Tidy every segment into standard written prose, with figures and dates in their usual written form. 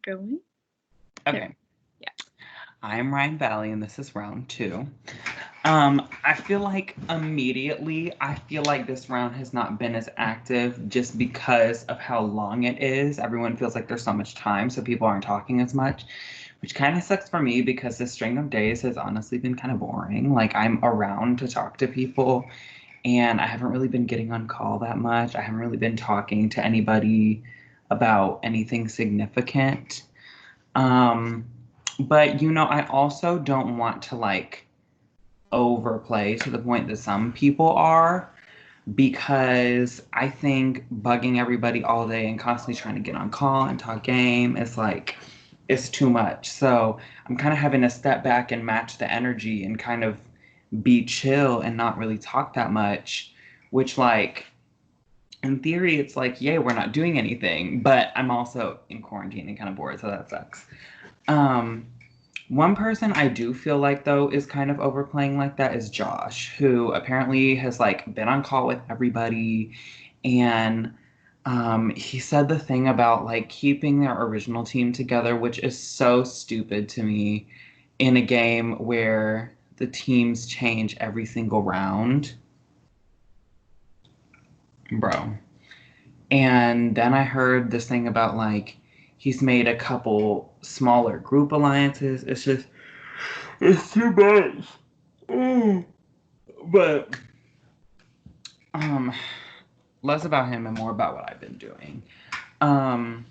going? Okay. Yeah. I'm Ryan Valley, and this is round two. I feel like immediately, I feel like this round has not been as active just because of how long it is. Everyone feels like there's so much time, so people aren't talking as much, which kind of sucks for me because this string of days has honestly been kind of boring. Like, I'm around to talk to people, and I haven't really been getting on call that much. I haven't really been talking to anybody about anything significant. Um, but I also don't want to like overplay to the point that some people are because I think bugging everybody all day and constantly trying to get on call and talk game is like it's too much. So I'm kind of having to step back and match the energy and kind of be chill and not really talk that much, which like in theory it's like, yay, we're not doing anything, but I'm also in quarantine and kind of bored, so that sucks. Um, One person I do feel like though is kind of overplaying like that is Josh, who apparently has like been on call with everybody, and he said the thing about like keeping their original team together, which is so stupid to me in a game where the teams change every single round, bro. And then I heard this thing about like he's made a couple smaller group alliances. It's too much. Mm. But um less about him and more about what I've been doing. Um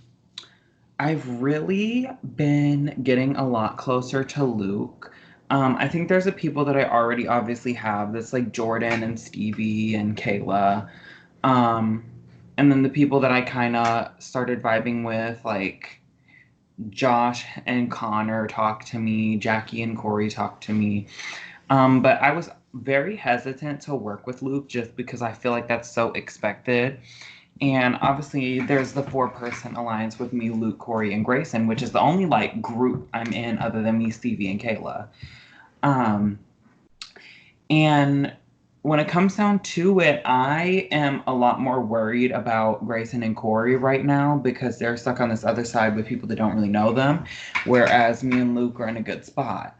I've really been getting a lot closer to Luke. I think there's a people that I already obviously have. That's like Jordan and Stevie and Kayla. Um and then the people that I kind of started vibing with, like Josh and Connor talk to me, Jackie and Corey talk to me. But I was very hesitant to work with Luke just because I feel like that's so expected. And obviously, there's the four-person alliance with me, Luke, Corey, and Grayson, which is the only like group I'm in other than me, Stevie, and Kayla. Um, and when it comes down to it, I am a lot more worried about Grayson and Corey right now because they're stuck on this other side with people that don't really know them, whereas me and Luke are in a good spot.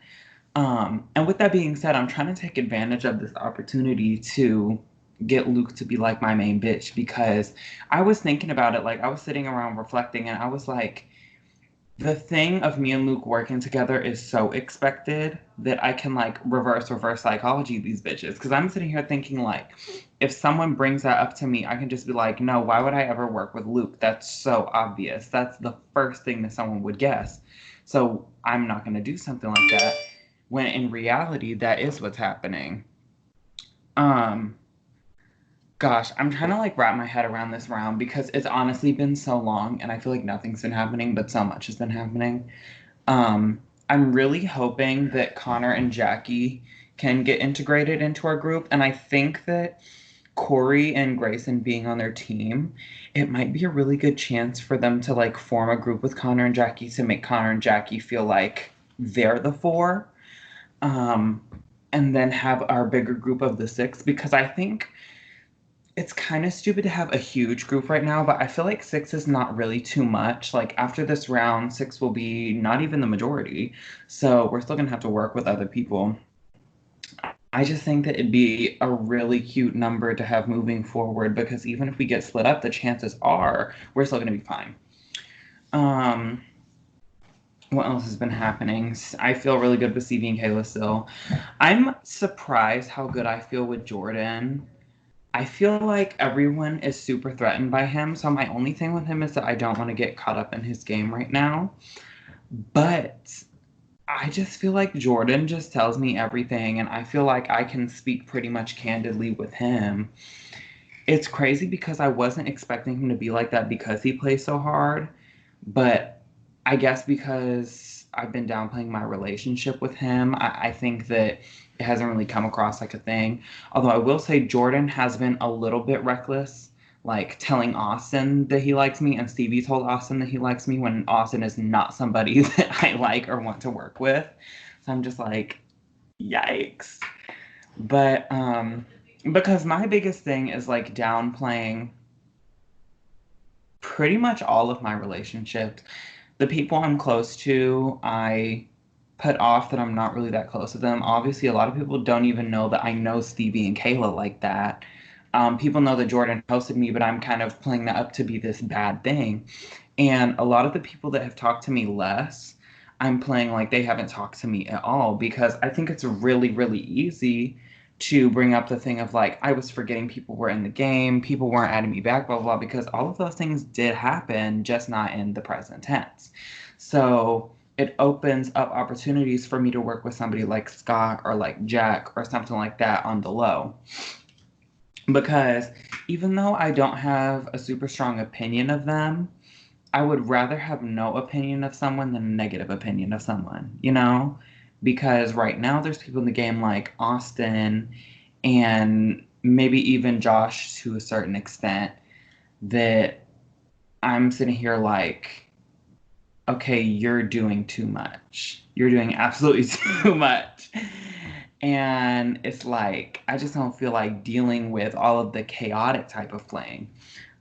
And with that being said, I'm trying to take advantage of this opportunity to get Luke to be like my main bitch because I was thinking about it. Like, I was sitting around reflecting and I was like, the thing of me and Luke working together is so expected that I can like reverse psychology these bitches. Because I'm sitting here thinking, like, if someone brings that up to me, I can just be like, no, why would I ever work with Luke? That's so obvious. That's the first thing that someone would guess. So I'm not going to do something like that when in reality that is what's happening. Um Gosh, I'm trying to like wrap my head around this round because it's honestly been so long and I feel like nothing's been happening, but so much has been happening. I'm really hoping that Connor and Jackie can get integrated into our group, and I think that Corey and Grayson being on their team, it might be a really good chance for them to like form a group with Connor and Jackie to make Connor and Jackie feel like they're the four. Um, and then have our bigger group of the six because I think it's kind of stupid to have a huge group right now, but I feel like six is not really too much. Like after this round, six will be not even the majority. So we're still gonna have to work with other people. I just think that it'd be a really cute number to have moving forward because even if we get split up, the chances are we're still gonna be fine. Um, what else has been happening? I feel really good with CV and Kayla still. I'm surprised how good I feel with Jordan. I feel like everyone is super threatened by him, so my only thing with him is that I don't want to get caught up in his game right now. But I just feel like Jordan just tells me everything, and I feel like I can speak pretty much candidly with him. It's crazy because I wasn't expecting him to be like that because he plays so hard, but I guess because I've been downplaying my relationship with him, I think that it hasn't really come across like a thing. Although I will say Jordan has been a little bit reckless, like telling Austin that he likes me, and Stevie told Austin that he likes me when Austin is not somebody that I like or want to work with. So I'm just like, yikes. But because my biggest thing is like downplaying pretty much all of my relationships. The people I'm close to, I put off that I'm not really that close to them. Obviously, a lot of people don't even know that I know Stevie and Kayla like that. People know that Jordan hosted me, but I'm kind of playing that up to be this bad thing. And a lot of the people that have talked to me less, I'm playing like they haven't talked to me at all because I think it's really, really easy to bring up the thing of like, I was forgetting people were in the game, people weren't adding me back, blah, blah, blah, because all of those things did happen, just not in the present tense. So it opens up opportunities for me to work with somebody like Scott or like Jack or something like that on the low. Because even though I don't have a super strong opinion of them, I would rather have no opinion of someone than a negative opinion of someone, you know? Because right now there's people in the game like Austin and maybe even Josh to a certain extent that I'm sitting here like, okay, you're doing too much. You're doing absolutely too much. And it's like, I just don't feel like dealing with all of the chaotic type of playing,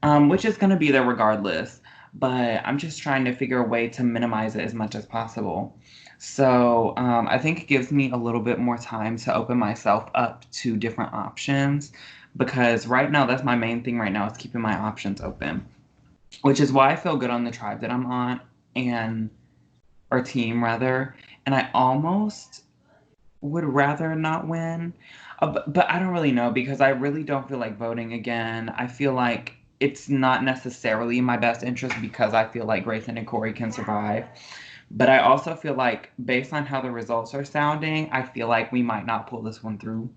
which is going to be there regardless. But I'm just trying to figure a way to minimize it as much as possible. So I think it gives me a little bit more time to open myself up to different options because right now, that's my main thing right now is keeping my options open, which is why I feel good on the tribe that I'm on and or team rather. And I almost would rather not win. But I don't really know because I really don't feel like voting again. I feel like it's not necessarily in my best interest because I feel like Grayson and Corey can survive. But I also feel like based on how the results are sounding, I feel like we might not pull this one through.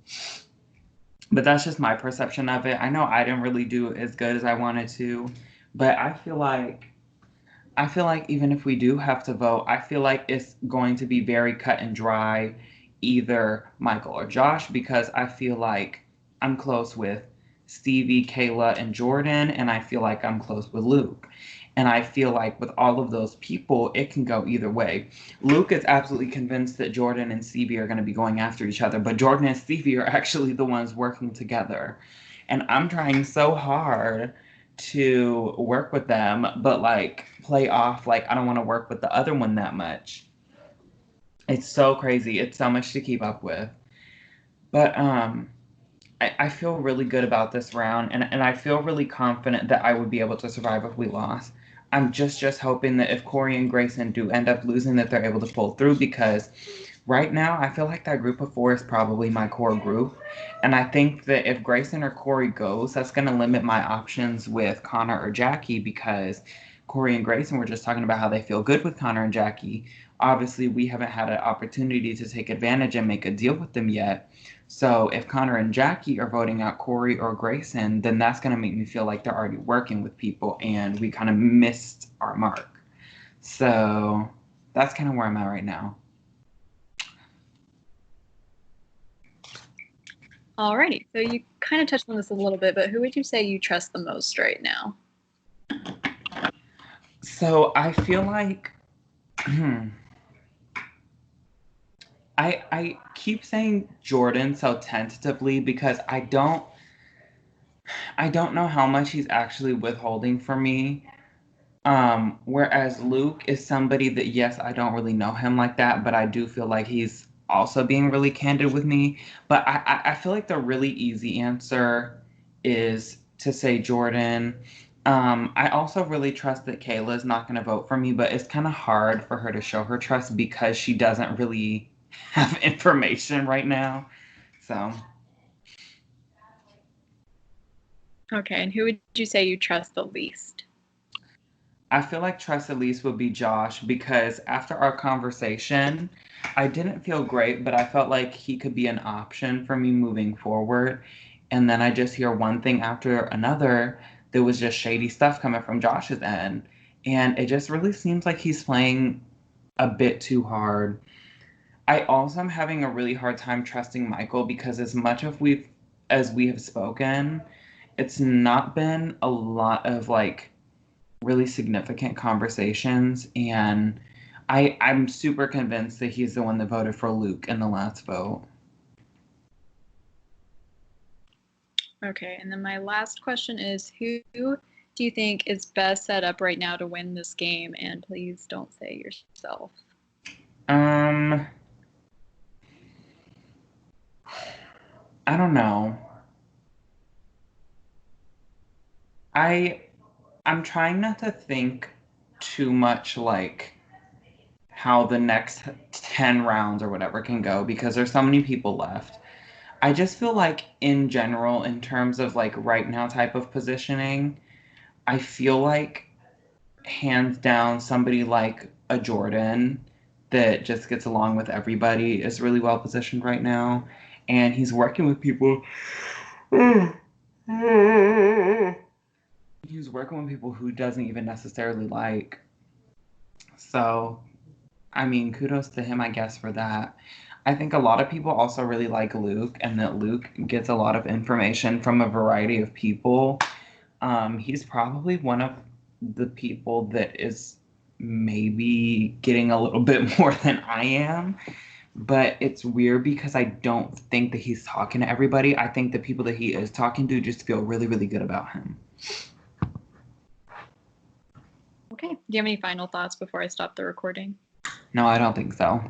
But that's just my perception of it. I know I didn't really do as good as I wanted to, but I feel like even if we do have to vote, I feel like it's going to be very cut and dry, either Michael or Josh, because I feel like I'm close with Stevie, Kayla, and Jordan, and I feel like I'm close with Luke. And I feel like with all of those people, it can go either way. Luke is absolutely convinced that Jordan and Stevie are going to be going after each other, but Jordan and Stevie are actually the ones working together. And I'm trying so hard to work with them, but like play off like I don't want to work with the other one that much. It's so crazy. It's so much to keep up with. But I feel really good about this round and I feel really confident that I would be able to survive if we lost. I'm just hoping that if Corey and Grayson do end up losing that they're able to pull through because right now I feel like that group of four is probably my core group. And I think that if Grayson or Corey goes, that's gonna limit my options with Connor or Jackie because Corey and Grayson were just talking about how they feel good with Connor and Jackie. Obviously, we haven't had an opportunity to take advantage and make a deal with them yet. So if Connor and Jackie are voting out Corey or Grayson, then that's going to make me feel like they're already working with people and we kind of missed our mark. So that's kind of where I'm at right now. Alrighty, so you kind of touched on this a little bit, but who would you say you trust the most right now? So I feel like I keep saying Jordan so tentatively because I don't know how much he's actually withholding from me. Whereas Luke is somebody that yes, I don't really know him like that, but I do feel like he's also being really candid with me. But I feel like the really easy answer is to say Jordan. I also really trust that Kayla is not going to vote for me, but it's kind of hard for her to show her trust because she doesn't really have information right now. So Okay, and who would you say you trust the least? I feel like trust at least would be Josh because after our conversation, I didn't feel great, but I felt like he could be an option for me moving forward. And then I just hear one thing after another. There was just shady stuff coming from Josh's end. And it just really seems like he's playing a bit too hard. I also am having a really hard time trusting Michael because as we have spoken, it's not been a lot of like really significant conversations and I'm super convinced that he's the one that voted for Luke in the last vote. Okay, and then my last question is who do do you think is best set up right now to win this game? And please don't say yourself. I don't know. I'm trying not to think too much like how the next 10 rounds or whatever can go because there's so many people left. I just feel like in general, in terms of like right now type of positioning, I feel like hands down somebody like a Jordan that just gets along with everybody is really well positioned right now. And he's working with people. He's working with people who doesn't even necessarily like. So, I mean, kudos to him, I guess, for that. I think a lot of people also really like Luke, and that Luke gets a lot of information from a variety of people. He's probably one of the people that is maybe getting a little bit more than I am. But it's weird because I don't think that he's talking to everybody. I think the people that he is talking to just feel really, really good about him. Okay. Do you have any final thoughts before I stop the recording? No, I don't think so.